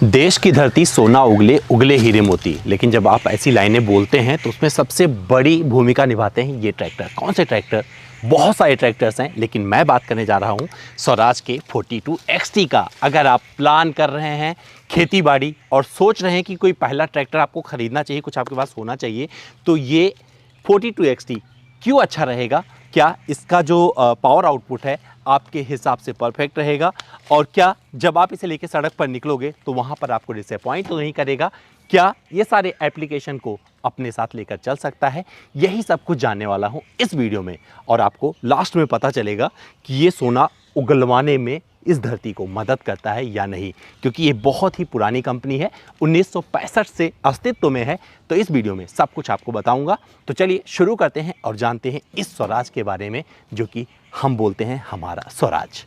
देश की धरती सोना उगले उगले हीरे मोती, लेकिन जब आप ऐसी लाइनें बोलते हैं तो उसमें सबसे बड़ी भूमिका निभाते हैं ये ट्रैक्टर। कौन से ट्रैक्टर? बहुत सारे ट्रैक्टर्स हैं, लेकिन मैं बात करने जा रहा हूँ स्वराज के 42 XT का। अगर आप प्लान कर रहे हैं खेती बाड़ी और सोच रहे हैं कि कोई पहला ट्रैक्टर आपको ख़रीदना चाहिए, कुछ आपके पास होना चाहिए, तो ये 42 XT क्यों अच्छा रहेगा। क्या इसका जो पावर आउटपुट है आपके हिसाब से परफेक्ट रहेगा, और क्या जब आप इसे लेके सड़क पर निकलोगे तो वहाँ पर आपको डिसअपॉइंट तो नहीं करेगा। क्या ये सारे एप्लीकेशन को अपने साथ लेकर चल सकता है, यही सब कुछ जानने वाला हूँ इस वीडियो में। और आपको लास्ट में पता चलेगा कि ये सोना उगलवाने में इस धरती को मदद करता है या नहीं, क्योंकि ये बहुत ही पुरानी कंपनी है, 1965 से अस्तित्व में है। तो इस वीडियो में सब कुछ आपको बताऊंगा। तो चलिए शुरू करते हैं और जानते हैं इस स्वराज के बारे में, जो कि हम बोलते हैं हमारा स्वराज।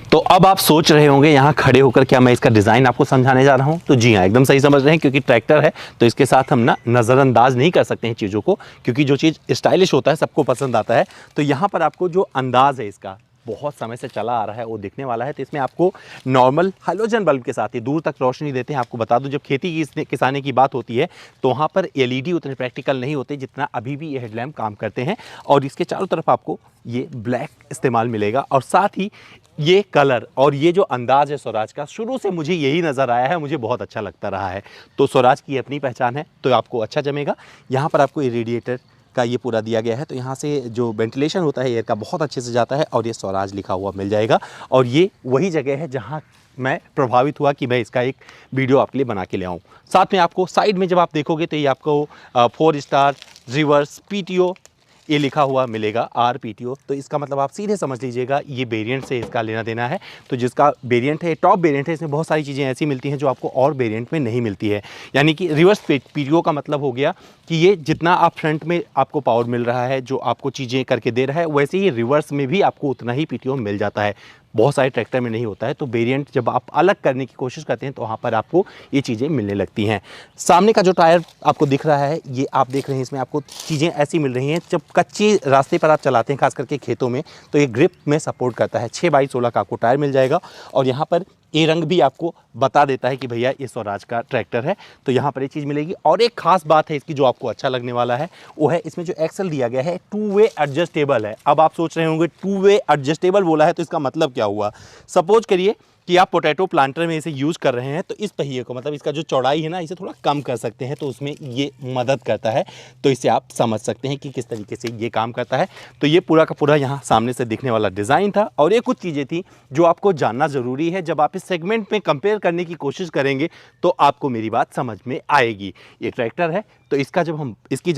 तो अब आप सोच रहे होंगे यहाँ खड़े होकर क्या मैं इसका डिज़ाइन आपको समझाने जा रहा हूँ? तो जी हाँ, एकदम सही समझ रहे हैं, क्योंकि ट्रैक्टर है तो इसके साथ हम ना नज़रअंदाज नहीं कर सकते हैं चीज़ों को, क्योंकि जो चीज़ स्टाइलिश होता है सबको पसंद आता है। तो यहाँ पर आपको जो अंदाज़ है इसका, बहुत समय से चला आ रहा है, वो दिखने वाला है। तो इसमें आपको नॉर्मल हैलोजन बल्ब के साथ ही दूर तक रोशनी देते हैं। आपको बता दूं, जब खेती की किसानी की बात होती है तो वहाँ पर LED उतने प्रैक्टिकल नहीं होते जितना अभी भी ये हेडलैम्प काम करते हैं। और इसके चारों तरफ आपको ये ब्लैक इस्तेमाल मिलेगा, और साथ ही ये कलर और ये जो अंदाज़ है स्वराज का, शुरू से मुझे यही नज़र आया है, मुझे बहुत अच्छा लगता रहा है। तो स्वराज की अपनी पहचान है, तो आपको अच्छा जमेगा। यहाँ पर आपको ये रेडिएटर का ये पूरा दिया गया है, तो यहाँ से जो वेंटिलेशन होता है एयर का बहुत अच्छे से जाता है, और ये स्वराज लिखा हुआ मिल जाएगा। और ये वही जगह है जहाँ मैं प्रभावित हुआ कि मैं इसका एक वीडियो आपके लिए बना के ले आऊँ। साथ में आपको साइड में जब आप देखोगे तो ये आपको 4 स्टार रिवर्स PTO ये लिखा हुआ मिलेगा, RPTO। तो इसका मतलब आप सीधे समझ लीजिएगा ये वेरिएंट से इसका लेना देना है। तो जिसका वेरिएंट है, टॉप वेरिएंट है, इसमें बहुत सारी चीज़ें ऐसी मिलती हैं जो आपको और वेरिएंट में नहीं मिलती है। यानी कि रिवर्स PTO का मतलब हो गया कि ये जितना आप फ्रंट में आपको पावर मिल रहा है, जो आपको चीज़ें करके दे रहा है, वैसे ही रिवर्स में भी आपको उतना ही PTO मिल जाता है। बहुत सारे ट्रैक्टर में नहीं होता है। तो वेरिएंट जब आप अलग करने की कोशिश करते हैं तो वहाँ पर आपको ये चीज़ें मिलने लगती हैं। सामने का जो टायर आपको दिख रहा है, ये आप देख रहे हैं, इसमें आपको चीज़ें ऐसी मिल रही हैं, जब कच्चे रास्ते पर आप चलाते हैं, खास करके खेतों में, तो ये ग्रिप में सपोर्ट करता है। 6x16 का आपको टायर मिल जाएगा, और यहाँ पर ये रंग भी आपको बता देता है कि भैया ये स्वराज का ट्रैक्टर है। तो यहाँ पर ये चीज़ मिलेगी। और एक खास बात है इसकी जो आपको अच्छा लगने वाला है, वो है इसमें जो एक्सल दिया गया है, 2 वे एडजस्टेबल है। अब आप सोच रहे होंगे 2 वे एडजस्टेबल बोला है तो इसका मतलब क्या हुआ। सपोज करिए कि आप पोटैटो प्लांटर में इसे यूज़ कर रहे हैं, तो इस पहिए को, मतलब इसका जो चौड़ाई है ना, इसे थोड़ा कम कर सकते हैं, तो उसमें ये मदद करता है। तो इसे आप समझ सकते हैं कि किस तरीके से ये काम करता है। तो ये पूरा का पूरा यहाँ सामने से दिखने वाला डिज़ाइन था। और ये कुछ चीज़ें थी जो आपको जानना ज़रूरी है। जब आप इस सेगमेंट में कंपेयर करने की कोशिश करेंगे तो आपको मेरी बात समझ में आएगी। ये ट्रैक्टर है, तो इसका जब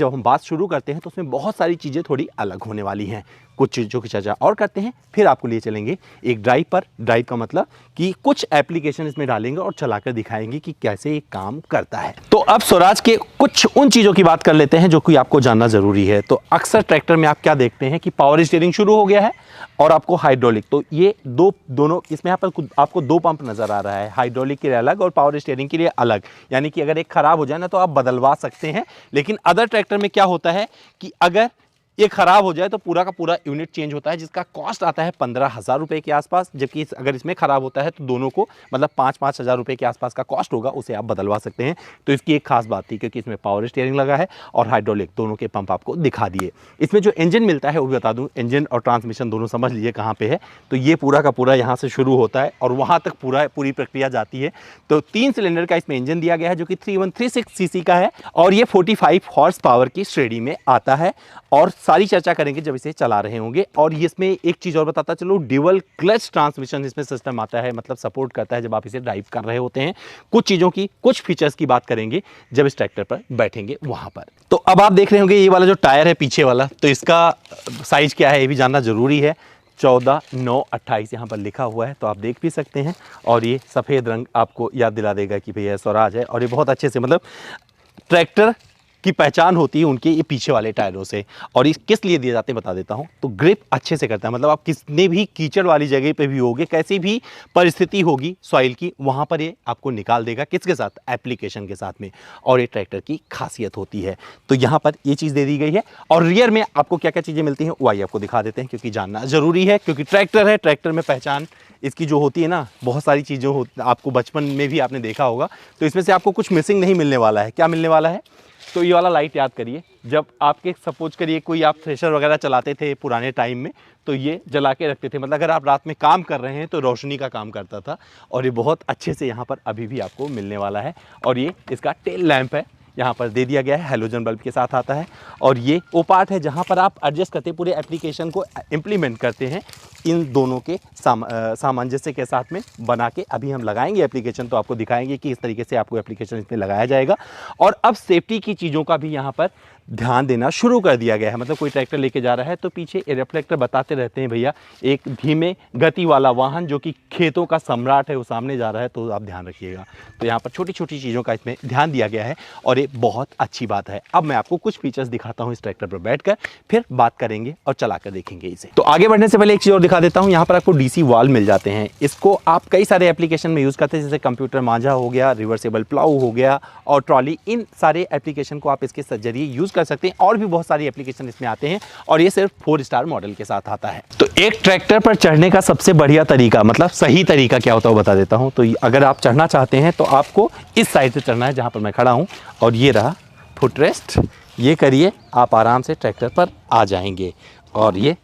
हम बात शुरू करते हैं तो उसमें बहुत सारी चीज़ें थोड़ी अलग होने वाली हैं। कुछ चीज़ों की चर्चा और करते हैं, फिर आपको लिए चलेंगे एक ड्राइव पर। ड्राइव का मतलब कि कुछ एप्लीकेशन इसमें डालेंगे और चलाकर दिखाएंगे कि कैसे ये काम करता है। तो अब स्वराज के कुछ उन चीज़ों की बात कर लेते हैं जो कि आपको जानना ज़रूरी है। तो अक्सर ट्रैक्टर में आप क्या देखते हैं कि पावर स्टीयरिंग शुरू हो गया है और आपको हाइड्रोलिक, तो ये दोनों इसमें यहाँ पर आपको 2 पंप नज़र आ रहा है, हाइड्रोलिक के लिए अलग और पावर स्टीयरिंग के लिए अलग। यानी कि अगर एक ख़राब हो जाए ना तो आप बदलवा सकते हैं। लेकिन अदर ट्रैक्टर में क्या होता है कि अगर ये खराब हो जाए तो पूरा का पूरा यूनिट चेंज होता है, जिसका कॉस्ट आता है 15,000 रुपये के आसपास। जबकि अगर इसमें खराब होता है तो दोनों को मतलब 5-5 हज़ार रुपये के आसपास का कॉस्ट होगा, उसे आप बदलवा सकते हैं। तो इसकी एक खास बात थी, क्योंकि इसमें पावर स्टीयरिंग लगा है और हाइड्रोलिक, दोनों के पंप आपको दिखा दिए। इसमें जो इंजन मिलता है वो भी बता दूँ, इंजन और ट्रांसमिशन दोनों समझ लीजिए कहाँ पर है। तो ये पूरा का पूरा यहाँ से शुरू होता है और वहाँ तक पूरी प्रक्रिया जाती है। तो 3 सिलेंडर का इसमें इंजन दिया गया है, जो कि 3136 cc का है, और ये 45 हॉर्स पावर की श्रेणी में आता है। और सारी चर्चा करेंगे जब इसे चला रहे होंगे। और इसमें एक चीज़ और बताता चलो, ड्यूअल क्लच ट्रांसमिशन इसमें सिस्टम आता है, मतलब सपोर्ट करता है जब आप इसे ड्राइव कर रहे होते हैं। कुछ चीज़ों की, कुछ फीचर्स की बात करेंगे जब इस ट्रैक्टर पर बैठेंगे वहाँ पर। तो अब आप देख रहे होंगे ये वाला जो टायर है पीछे वाला, तो इसका साइज़ क्या है ये भी जानना ज़रूरी है। 14/9/28 यहाँ पर लिखा हुआ है, तो आप देख भी सकते हैं। और ये सफ़ेद रंग आपको याद दिला देगा कि भैया स्वराज है। और ये बहुत अच्छे से, मतलब ट्रैक्टर की पहचान होती है उनके ये पीछे वाले टायरों से। और ये किस लिए दिए जाते हैं बता देता हूँ। तो ग्रिप अच्छे से करता है, मतलब आप कितने भी कीचड़ वाली जगह पे भी होगे, कैसी भी परिस्थिति होगी सॉइल की, वहाँ पर ये आपको निकाल देगा। किसके साथ? एप्लीकेशन के साथ में। और ये ट्रैक्टर की खासियत होती है। तो यहाँ पर ये चीज़ दे दी गई है। और रियर में आपको क्या क्या चीज़ें मिलती हैं वो आइए आपको दिखा देते हैं, क्योंकि जानना ज़रूरी है। क्योंकि ट्रैक्टर है, ट्रैक्टर में पहचान इसकी जो होती है ना, बहुत सारी चीज़ें आपको बचपन में भी आपने देखा होगा। तो इसमें से आपको कुछ मिसिंग नहीं मिलने वाला है। क्या मिलने वाला है? तो ये वाला लाइट याद करिए, जब आपके सपोज करिए कोई आप थ्रेशर वगैरह चलाते थे पुराने टाइम में, तो ये जला के रखते थे। मतलब अगर आप रात में काम कर रहे हैं तो रोशनी का काम करता था। और ये बहुत अच्छे से यहाँ पर अभी भी आपको मिलने वाला है। और ये इसका टेल लैंप है, यहाँ पर दे दिया गया है, हैलोजन बल्ब के साथ आता है। और ये वो पार्ट है जहाँ पर आप एडजस्ट करते पूरे एप्लीकेशन को इम्प्लीमेंट करते हैं इन दोनों के सामंजस्य के साथ में बना के। अभी हम लगाएंगे एप्लीकेशन तो आपको दिखाएंगे कि इस तरीके से आपको एप्लीकेशन इसमें लगाया जाएगा। और अब सेफ्टी की चीज़ों का भी यहाँ पर ध्यान देना शुरू कर दिया गया है। मतलब कोई ट्रैक्टर लेके जा रहा है तो पीछे रिफ्लेक्टर बताते रहते हैं, भैया एक धीमे गति वाला वाहन जो कि खेतों का सम्राट है वो सामने जा रहा है, तो आप ध्यान रखिएगा। तो यहाँ पर छोटी छोटी चीज़ों का इसमें ध्यान दिया गया है और ये बहुत अच्छी बात है। अब मैं आपको कुछ फीचर्स दिखाता हूँ इस ट्रैक्टर पर बैठकर, फिर बात करेंगे और चला कर देखेंगे इसे। तो आगे बढ़ने से पहले एक चीज़ और दिखा देता हूँ। यहाँ पर आपको डीसी वाल्व मिल जाते हैं। इसको आप कई सारे एप्लीकेशन में यूज़ करते हैं, जैसे कंप्यूटर मांझा हो गया, रिवर्सेबल प्लाऊ हो गया और ट्रॉली। इन सारे एप्लीकेशन को आप इसके जरिए यूज़ कर सकते हैं। और भी बहुत सारी एप्लीकेशन इसमें आते हैं और ये सिर्फ 4 स्टार मॉडल के साथ आता है। तो एक ट्रैक्टर पर चढ़ने का सबसे बढ़िया तरीका, मतलब सही तरीका क्या होता है वो बता देता हूँ। तो अगर आप चढ़ना चाहते हैं तो आपको इस साइड से चढ़ना है जहाँ पर मैं खड़ा हूँ, और ये रहा फुट रेस्ट। ये करिए, आप आराम से ट्रैक्टर पर आ जाएंगे और ये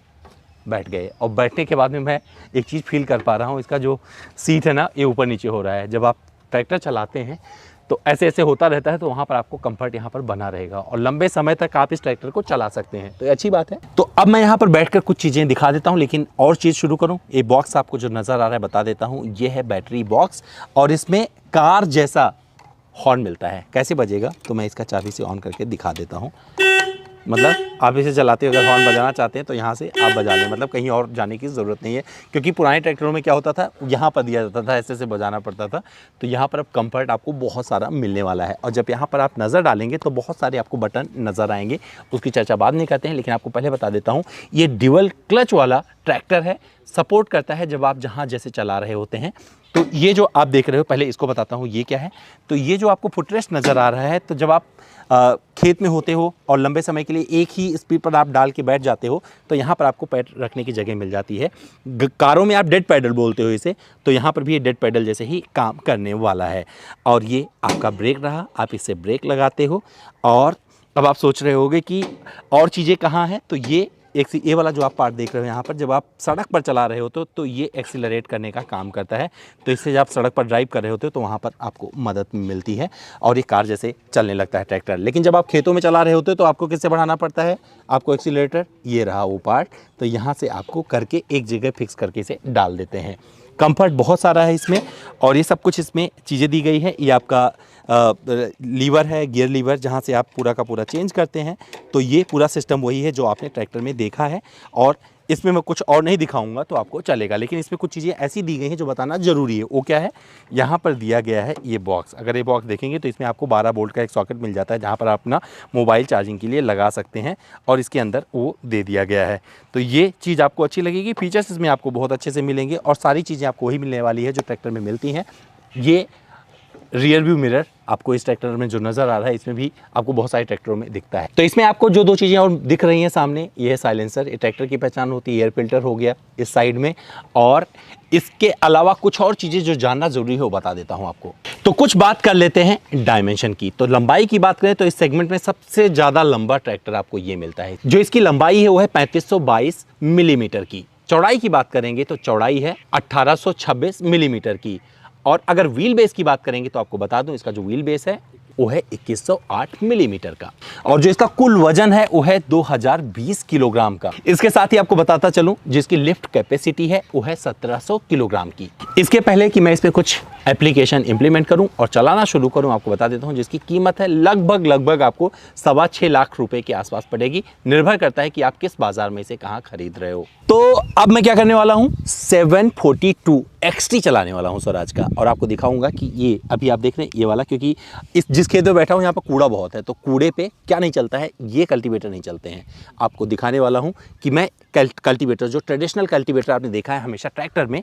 बैठ गए। और बैठने के बाद में मैं एक चीज़ फील कर पा रहा हूँ, इसका जो सीट है ना ये ऊपर नीचे हो रहा है। जब आप ट्रैक्टर चलाते हैं तो ऐसे ऐसे होता रहता है, तो वहाँ पर आपको कंफर्ट यहाँ पर बना रहेगा और लंबे समय तक आप इस ट्रैक्टर को चला सकते हैं। तो ये अच्छी बात है। तो अब मैं यहाँ पर बैठकर कुछ चीज़ें दिखा देता हूँ, लेकिन और चीज़ शुरू करूँ। ये बॉक्स आपको जो नज़र आ रहा है बता देता हूँ, ये है बैटरी बॉक्स और इसमें कार जैसा हॉर्न मिलता है। कैसे बजेगा तो मैं इसका चाबी से ऑन करके दिखा देता हूँ। मतलब आप इसे चलाते हुए अगर हॉर्न बजाना चाहते हैं तो यहाँ से आप बजा लें, मतलब कहीं और जाने की ज़रूरत नहीं है। क्योंकि पुराने ट्रैक्टरों में क्या होता था, यहाँ पर दिया जाता था, ऐसे ऐसे बजाना पड़ता था। तो यहाँ पर अब कंफर्ट आपको बहुत सारा मिलने वाला है। और जब यहाँ पर आप नज़र डालेंगे तो बहुत सारे आपको बटन नज़र आएंगे, उसकी चर्चा बाद में करते हैं। लेकिन आपको पहले बता देता हूँ, ये ड्यूअल क्लच वाला ट्रैक्टर है, सपोर्ट करता है जब आप जहाँ जैसे चला रहे होते हैं। तो ये जो आप देख रहे हो, पहले इसको बताता हूँ ये क्या है। तो ये जो आपको फुटरेस्ट नज़र आ रहा है, तो जब आप खेत में होते हो और लंबे समय के लिए एक ही स्पीड पर आप डाल के बैठ जाते हो, तो यहाँ पर आपको पैर रखने की जगह मिल जाती है। कारों में आप डेड पैडल बोलते हो इसे, तो यहाँ पर भी ये डेड पैडल जैसे ही काम करने वाला है। और ये आपका ब्रेक रहा, आप इससे ब्रेक लगाते हो। और अब आप सोच रहे होगे कि और चीज़ें कहाँ हैं, तो ये वाला जो आप पार्ट देख रहे हो यहाँ पर, जब आप सड़क पर चला रहे होते हो तो ये एक्सीलरेट करने का काम करता है। तो इससे जब आप सड़क पर ड्राइव कर रहे होते हो तो वहाँ पर आपको मदद मिलती है और ये कार जैसे चलने लगता है ट्रैक्टर। लेकिन जब आप खेतों में चला रहे होते हो तो आपको किससे बढ़ाना पड़ता है, आपको एक्सीलरेटर, ये रहा वो पार्ट। तो यहाँ से आपको करके एक जगह फिक्स करके इसे डाल देते हैं। कंफर्ट बहुत सारा है इसमें और ये सब कुछ इसमें चीज़ें दी गई है। ये आपका लीवर है, गियर लीवर, जहाँ से आप पूरा का पूरा चेंज करते हैं। तो ये पूरा सिस्टम वही है जो आपने ट्रैक्टर में देखा है। और इसमें मैं कुछ और नहीं दिखाऊंगा तो आपको चलेगा, लेकिन इसमें कुछ चीज़ें ऐसी दी गई हैं जो बताना ज़रूरी है। वो क्या है, यहाँ पर दिया गया है ये बॉक्स। अगर ये बॉक्स देखेंगे तो इसमें आपको 12 वोल्ट का एक सॉकेट मिल जाता है, जहाँ पर आप अपना मोबाइल चार्जिंग के लिए लगा सकते हैं और इसके अंदर वो दे दिया गया है। तो ये चीज़ आपको अच्छी लगेगी। फीचर्स इसमें आपको बहुत अच्छे से मिलेंगे और सारी चीज़ें आपको वही मिलने वाली है जो ट्रैक्टर में मिलती हैं। ये रियर व्यू मिरर आपको इस ट्रैक्टर में जो नज़र आ रहा है, इसमें भी आपको बहुत सारे ट्रैक्टरों में दिखता है। तो इसमें आपको जो 2 चीज़ें और दिख रही हैं सामने, ये है साइलेंसर, ये ट्रैक्टर की पहचान होती है। एयर फिल्टर हो गया इस साइड में, और इसके अलावा कुछ और चीज़ें जो जानना ज़रूरी है वो बता देता हूँ आपको। तो कुछ बात कर लेते हैं डायमेंशन की। तो लंबाई की बात करें तो इस सेगमेंट में सबसे ज़्यादा लंबा ट्रैक्टर आपको ये मिलता है। जो इसकी लंबाई है वो है 3522 मिलीमीटर की। चौड़ाई की बात करेंगे तो चौड़ाई है 1826 मिलीमीटर की। और अगर व्हील बेस की बात करेंगे तो आपको बता दूं, इसका जो व्हील बेस है वो है 2108 मिलीमीटर का। और जो इसका कुल वजन है वो है 2020 किलोग्राम का। इसके साथ ही आपको बताता चलूं, जिसकी लिफ्ट कैपेसिटी है वो है 1700 किलोग्राम की। इसके पहले कि मैं इस पे कुछ एप्लीकेशन इंप्लीमेंट करूं और चलाना शुरू करूं, आपको बता देता हूं जिसकी कीमत है लगभग आपको 6.25 लाख रुपए के आसपास पड़ेगी। निर्भर करता है कि आप किस बाजार में से कहां खरीद रहे हो। तो अब मैं क्या करने वाला हूं, 742 XT चलाने वाला हूं स्वराज का, और आपको दिखाऊंगा कि ये अभी आप देख रहे हैं ये वाला, क्योंकि इस जिस खेत में बैठा हूं यहाँ पर कूड़ा बहुत है, तो कूड़े पे क्या नहीं चलता है, ये कल्टीवेटर नहीं चलते हैं। आपको दिखाने वाला हूं कि मैं कल्टीवेटर, जो ट्रेडिशनल कल्टीवेटर आपने देखा है हमेशा ट्रैक्टर में,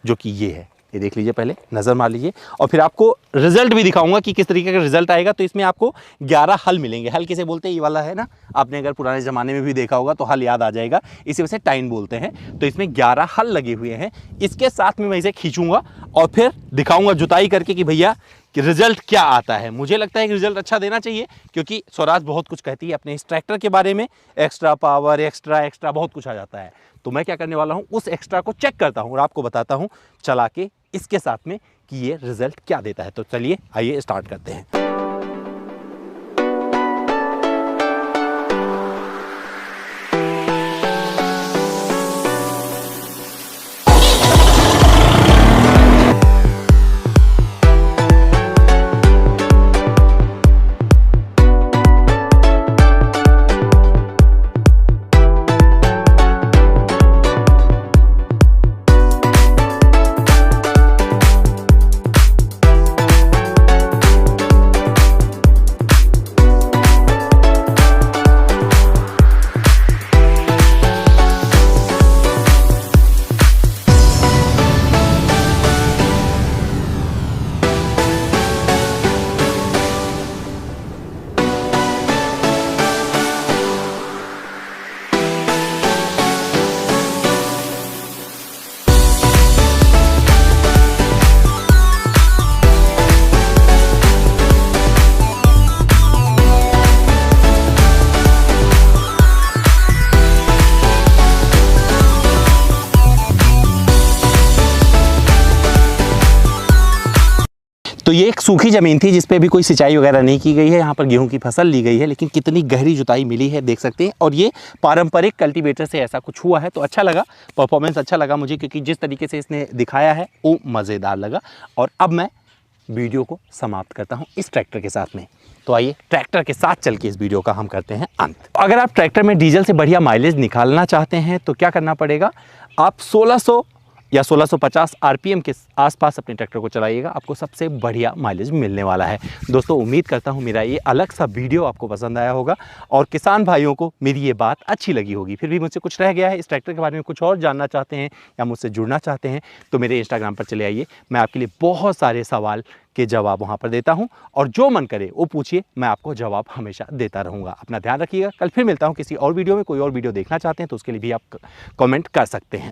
जो कि ये है, ये देख लीजिए, पहले नज़र मार लीजिए, और फिर आपको रिजल्ट भी दिखाऊंगा कि किस तरीके का रिजल्ट आएगा। तो इसमें आपको 11 हल मिलेंगे। हल किसे बोलते हैं, ये वाला है ना, आपने अगर पुराने ज़माने में भी देखा होगा तो हल याद आ जाएगा, इसी वजह से टाइन बोलते हैं। तो इसमें 11 हल लगे हुए हैं। इसके साथ में मैं इसे खींचूंगा और फिर दिखाऊंगा जुताई करके कि भैया कि रिजल्ट क्या आता है। मुझे लगता है कि रिजल्ट अच्छा देना चाहिए, क्योंकि स्वराज बहुत कुछ कहती है अपने इस ट्रैक्टर के बारे में, एक्स्ट्रा पावर, एक्स्ट्रा बहुत कुछ आ जाता है। तो मैं क्या करने वाला हूं, उस एक्स्ट्रा को चेक करता हूं और आपको बताता हूं चला के इसके साथ में कि ये रिजल्ट क्या देता है। तो चलिए आइए स्टार्ट करते हैं। तो ये एक सूखी ज़मीन थी जिस पे भी कोई सिंचाई वगैरह नहीं की गई है। यहाँ पर गेहूं की फसल ली गई है, लेकिन कितनी गहरी जुताई मिली है देख सकते हैं। और ये पारंपरिक कल्टीवेटर से ऐसा कुछ हुआ है, तो अच्छा लगा, परफॉर्मेंस अच्छा लगा मुझे, क्योंकि जिस तरीके से इसने दिखाया है वो मज़ेदार लगा। और अब मैं वीडियो को समाप्त करता हूँ इस ट्रैक्टर के साथ में। तो आइए ट्रैक्टर के साथ चल के इस वीडियो का हम करते हैं अंत। अगर आप ट्रैक्टर में डीजल से बढ़िया माइलेज निकालना चाहते हैं तो क्या करना पड़ेगा, आप 1600 या 1650 RPM के आसपास अपने ट्रैक्टर को चलाइएगा, आपको सबसे बढ़िया माइलेज मिलने वाला है। दोस्तों उम्मीद करता हूँ मेरा ये अलग सा वीडियो आपको पसंद आया होगा और किसान भाइयों को मेरी ये बात अच्छी लगी होगी। फिर भी मुझसे कुछ रह गया है, इस ट्रैक्टर के बारे में कुछ और जानना चाहते हैं या मुझसे जुड़ना चाहते हैं, तो मेरे इंस्टाग्राम पर चले आइए। मैं आपके लिए बहुत सारे सवाल के जवाब वहाँ पर देता हूँ, और जो मन करे वो पूछिए, मैं आपको जवाब हमेशा देता रहूँगा। अपना ध्यान रखिएगा। कल फिर मिलता हूँ किसी और वीडियो में। कोई और वीडियो देखना चाहते हैं तो उसके लिए भी आप कमेंट कर सकते हैं।